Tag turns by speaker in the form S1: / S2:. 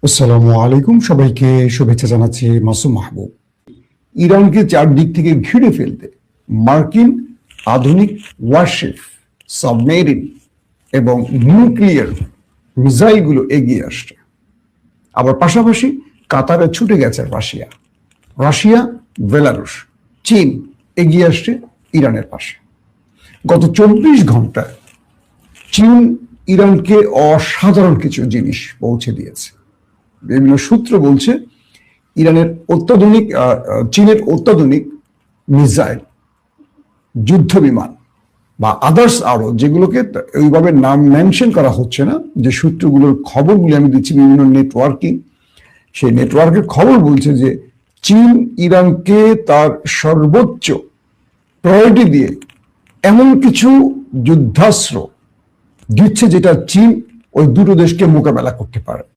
S1: আসসালামু আলাইকুম, সবাইকে শুভেচ্ছা জানাচ্ছি মাসুম মাহবুব। ইরানকে চারদিক থেকে ঘিরে ফেলতে মার্কিন আধুনিক ওয়ারশিপ, সাবমেরিন এবং নিউক্লিয়ার মিসাইলগুলো এগিয়ে আসছে। আবার পাশাপাশি কাতারে ছুটে গেছে রাশিয়া, বেলারুশ, চীন এগিয়ে আসছে ইরানের পাশে। গত 24 ঘন্টায় চীন ইরানকে অসাধারণ কিছু জিনিস পৌঁছে দিয়েছে। বিভিন্ন সূত্র বলছে চীনের অত্যাধুনিক মিসাইল, যুদ্ধ বিমান বা আদার্স আরো যেগুলোকে ওইভাবে নাম মেনশন করা হচ্ছে না, যে সূত্রগুলোর খবরগুলি আমি দিচ্ছি বিভিন্ন নেটওয়ার্কিং, সেই নেটওয়ার্কের খবর বলছে যে চীন ইরানকে তার সর্বোচ্চ প্রায়োরিটি দিয়ে এমন কিছু যুদ্ধাস্ত্র দিচ্ছে যেটা চীন ওই দুটো দেশকে মোকাবেলা করতে পারে।